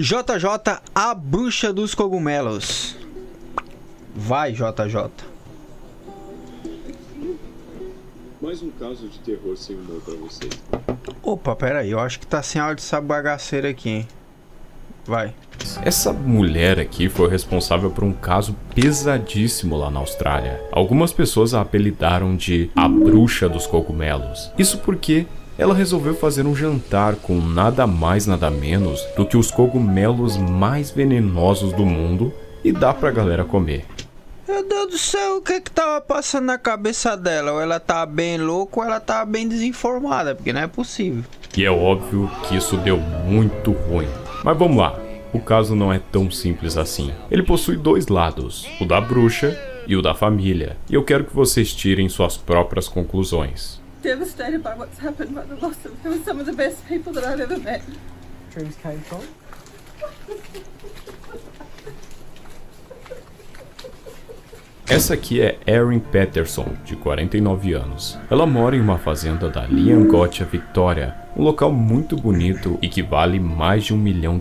JJ, a bruxa dos cogumelos. Vai, JJ. Mais um caso de terror sem humor pra vocês. Opa, pera aí, eu acho que tá sem áudio essa bagaceira aqui, hein? Vai. Essa mulher aqui foi responsável por um caso pesadíssimo lá na Austrália. Algumas pessoas a apelidaram de a bruxa dos cogumelos. Isso porque ela resolveu fazer um jantar com nada mais nada menos do que os cogumelos mais venenosos do mundo e dá pra galera comer. Meu Deus do céu, o que que tava passando na cabeça dela? Ou ela tá bem louca ou ela tá bem desinformada, porque não é possível. E é óbvio que isso deu muito ruim. Mas vamos lá, o caso não é tão simples assim. Ele possui dois lados, o da bruxa e o da família. E eu quero que vocês tirem suas próprias conclusões. Devastated by what's happened, by the loss of some of the best people that I've ever met. Dreams came from? Essa aqui é Erin Patterson, de 49 anos. Ela mora em uma fazenda da Leongotia, Victoria, um local muito bonito e que vale mais de $1 milhão,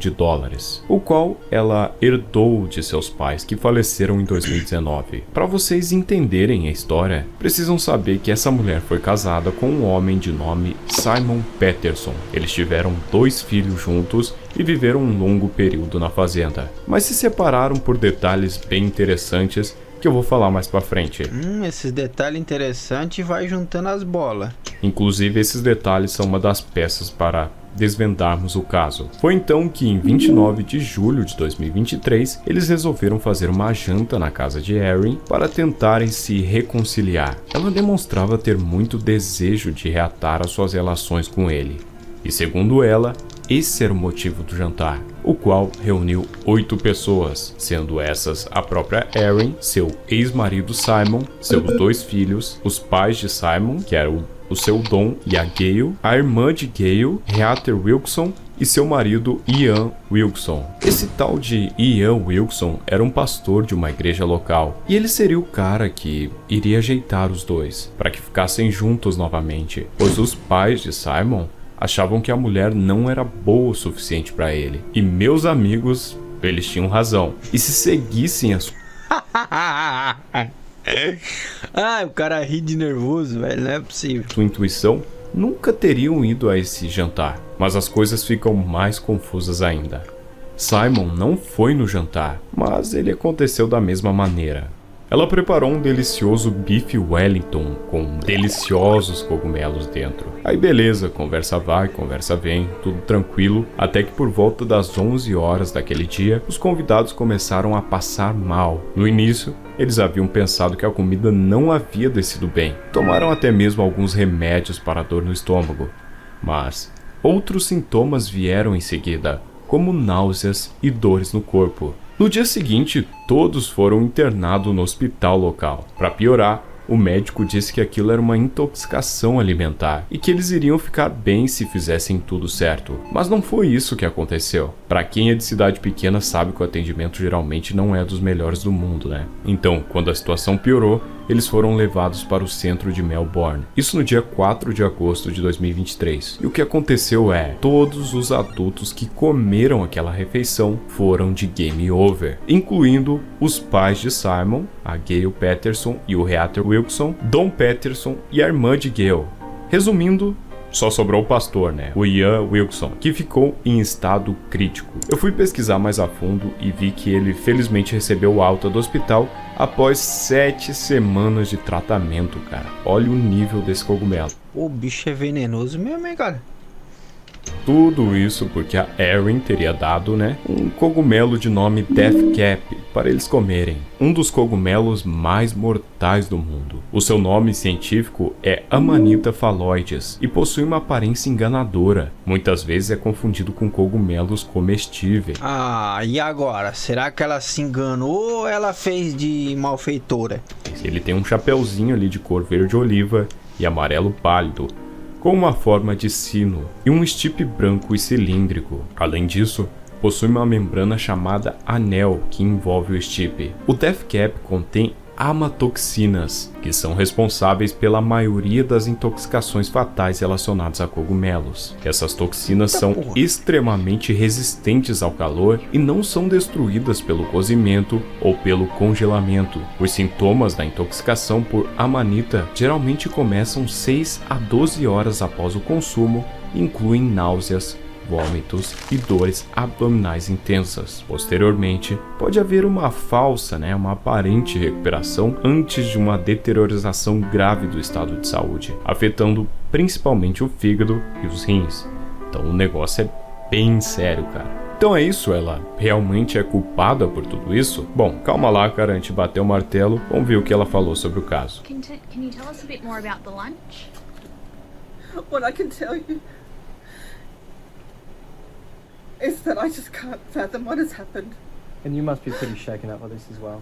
o qual ela herdou de seus pais que faleceram em 2019. Para vocês entenderem a história, precisam saber que essa mulher foi casada com um homem de nome Simon Patterson. Eles tiveram 2 filhos juntos e viveram um longo período na fazenda, mas se separaram por detalhes bem interessantes que eu vou falar mais pra frente. Esses detalhes interessantes vai juntando as bolas. Inclusive, esses detalhes são uma das peças para desvendarmos o caso. Foi então que, em 29 de julho de 2023, eles resolveram fazer uma janta na casa de Erin para tentarem se reconciliar. Ela demonstrava ter muito desejo de reatar as suas relações com ele. E segundo ela, esse era o motivo do jantar, o qual reuniu 8 pessoas, sendo essas a própria Erin, seu ex-marido Simon, seus 2 filhos, os pais de Simon, que eram o seu Don e a Gail, a irmã de Gail, Heather Wilson, e seu marido Ian Wilson. Esse tal de Ian Wilson era um pastor de uma igreja local, e ele seria o cara que iria ajeitar os dois, para que ficassem juntos novamente, pois os pais de Simon achavam que a mulher não era boa o suficiente para ele. E meus amigos, eles tinham razão. E se seguissem a sua O cara ri de nervoso, velho, não é possível. intuição, nunca teriam ido a esse jantar. Mas as coisas ficam mais confusas ainda. Simon não foi no jantar, mas ele aconteceu da mesma maneira. Ela preparou um delicioso bife Wellington com deliciosos cogumelos dentro. Aí beleza, conversa vai, conversa vem, tudo tranquilo, até que por volta das 11 horas daquele dia, os convidados começaram a passar mal. No início, eles haviam pensado que a comida não havia descido bem. Tomaram até mesmo alguns remédios para dor no estômago. Mas outros sintomas vieram em seguida, como náuseas e dores no corpo. No dia seguinte, todos foram internados no hospital local. Para piorar, o médico disse que aquilo era uma intoxicação alimentar e que eles iriam ficar bem se fizessem tudo certo. Mas não foi isso que aconteceu. Para quem é de cidade pequena sabe que o atendimento geralmente não é dos melhores do mundo, né? Então, quando a situação piorou, eles foram levados para o centro de Melbourne. Isso no dia 4 de agosto de 2023. E o que aconteceu é, todos os adultos que comeram aquela refeição foram de game over, incluindo os pais de Simon, a Gail Patterson e o Heather Wilson, Don Patterson e a irmã de Gail. Resumindo, só sobrou o pastor, né? O Ian Wilson, que ficou em estado crítico. Eu fui pesquisar mais a fundo e vi que ele felizmente recebeu alta do hospital após 7 semanas de tratamento, cara. Olha o nível desse cogumelo. O bicho é venenoso mesmo, hein, cara? Tudo isso porque a Erin teria dado, né, um cogumelo de nome Death Cap para eles comerem. Um dos cogumelos mais mortais do mundo. O seu nome científico é Amanita phalloides e possui uma aparência enganadora. Muitas vezes é confundido com cogumelos comestíveis. E agora? Será que ela se enganou ou ela fez de malfeitora? Ele tem um chapeuzinho ali de cor verde oliva e amarelo pálido, com uma forma de sino e um estipe branco e cilíndrico. Além disso, possui uma membrana chamada anel que envolve o estipe. O Death Cap contém amatoxinas, que são responsáveis pela maioria das intoxicações fatais relacionadas a cogumelos. Essas toxinas são extremamente resistentes ao calor e não são destruídas pelo cozimento ou pelo congelamento. Os sintomas da intoxicação por amanita geralmente começam 6 a 12 horas após o consumo e incluem náuseas, vômitos e dores abdominais intensas. Posteriormente, pode haver uma falsa, uma aparente recuperação antes de uma deteriorização grave do estado de saúde, afetando principalmente o fígado e os rins. Então o negócio é bem sério, cara. Então é isso, ela realmente é culpada por tudo isso? Bom, calma lá, cara, a gente bateu o martelo, vamos ver o que ela falou sobre o caso. Can you tell us a bit more about the lunch? What I can tell you is that I just can't fathom what has happened. And you must be pretty shaken up by this as well.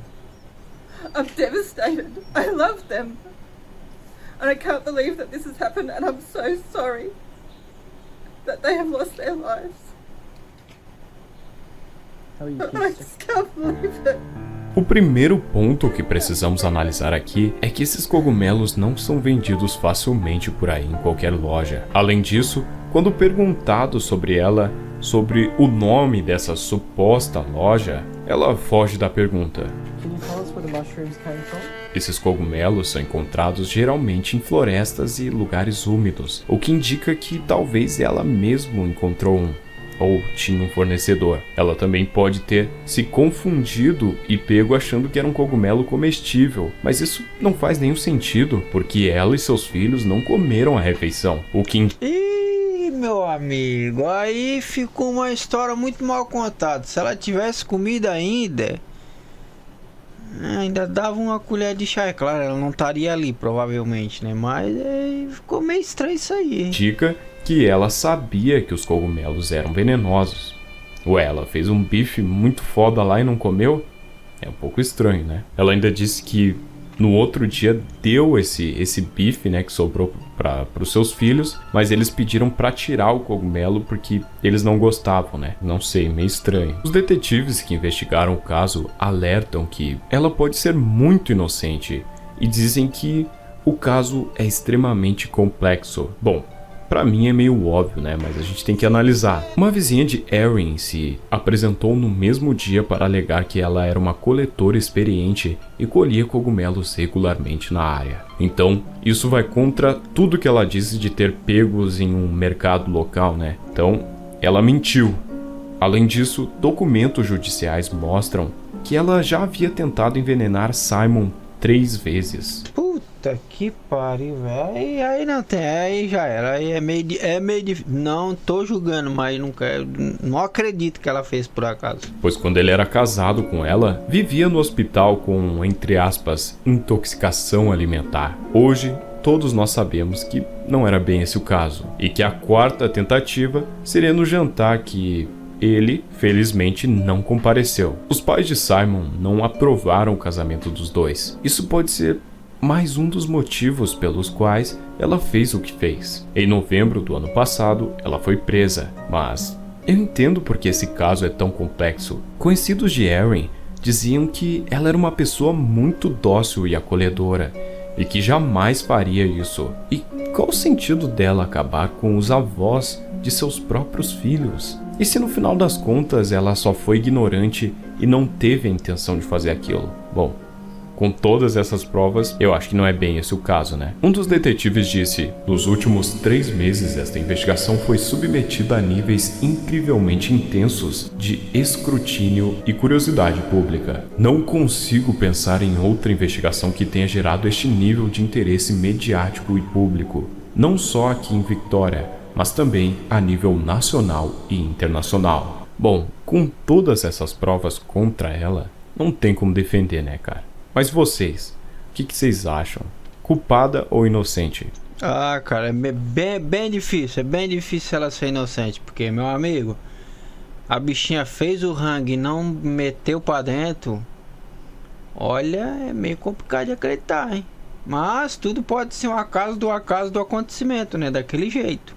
I'm devastated. I love them. And I can't believe that this has happened, and I'm so sorry that they have lost their lives. How are you But I kids? just can't believe it. O primeiro ponto que precisamos analisar aqui é que esses cogumelos não são vendidos facilmente por aí em qualquer loja. Além disso, quando perguntado sobre sobre o nome dessa suposta loja, ela foge da pergunta. Can you tell us where the mushrooms came from? Esses cogumelos são encontrados geralmente em florestas e lugares úmidos, o que indica que talvez ela mesma encontrou um, ou tinha um fornecedor. Ela também pode ter se confundido e pego achando que era um cogumelo comestível, mas isso não faz nenhum sentido, porque ela e seus filhos não comeram a refeição, o que Ih, meu amigo, aí ficou uma história muito mal contada. Se ela tivesse comida ainda dava uma colher de chá, é claro, ela não estaria ali provavelmente, né? Mas ficou meio estranho isso aí. indica que ela sabia que os cogumelos eram venenosos. Ué, ela fez um bife muito foda lá e não comeu? É um pouco estranho, né? Ela ainda disse que no outro dia deu esse bife, que sobrou para os seus filhos, mas eles pediram para tirar o cogumelo porque eles não gostavam, né? Não sei, meio estranho. Os detetives que investigaram o caso alertam que ela pode ser muito inocente e dizem que o caso é extremamente complexo. Bom, pra mim é meio óbvio, né? Mas a gente tem que analisar. Uma vizinha de Erin se apresentou no mesmo dia para alegar que ela era uma coletora experiente e colhia cogumelos regularmente na área. Então, isso vai contra tudo que ela disse de ter pegos em um mercado local, né? Então, ela mentiu. Além disso, documentos judiciais mostram que ela já havia tentado envenenar Simon 3 vezes. Puta que pariu, velho. Aí não tem, aí já era. Aí é meio difícil. Não tô julgando, mas não acredito que ela fez por acaso. Pois quando ele era casado com ela, vivia no hospital com, entre aspas, intoxicação alimentar. Hoje, todos nós sabemos que não era bem esse o caso. E que a quarta tentativa seria no jantar que ele, felizmente, não compareceu. Os pais de Simon não aprovaram o casamento dos dois. Isso pode ser mais um dos motivos pelos quais ela fez o que fez. Em novembro do ano passado, ela foi presa, mas eu entendo porque esse caso é tão complexo. Conhecidos de Erin diziam que ela era uma pessoa muito dócil e acolhedora, e que jamais faria isso. E qual o sentido dela acabar com os avós de seus próprios filhos? E se no final das contas ela só foi ignorante e não teve a intenção de fazer aquilo? Bom, com todas essas provas, eu acho que não é bem esse o caso, né? Um dos detetives disse: nos últimos 3 meses, esta investigação foi submetida a níveis incrivelmente intensos de escrutínio e curiosidade pública. Não consigo pensar em outra investigação que tenha gerado este nível de interesse mediático e público, não só aqui em Victoria, mas também a nível nacional e internacional. Bom, com todas essas provas contra ela, não tem como defender, né, cara? Mas vocês, o que vocês acham? Culpada ou inocente? Ah, cara, é bem difícil. É bem difícil ela ser inocente. Porque, meu amigo, a bichinha fez o rangue e não meteu pra dentro. Olha, é meio complicado de acreditar, hein? Mas tudo pode ser um acaso do acontecimento, né? Daquele jeito.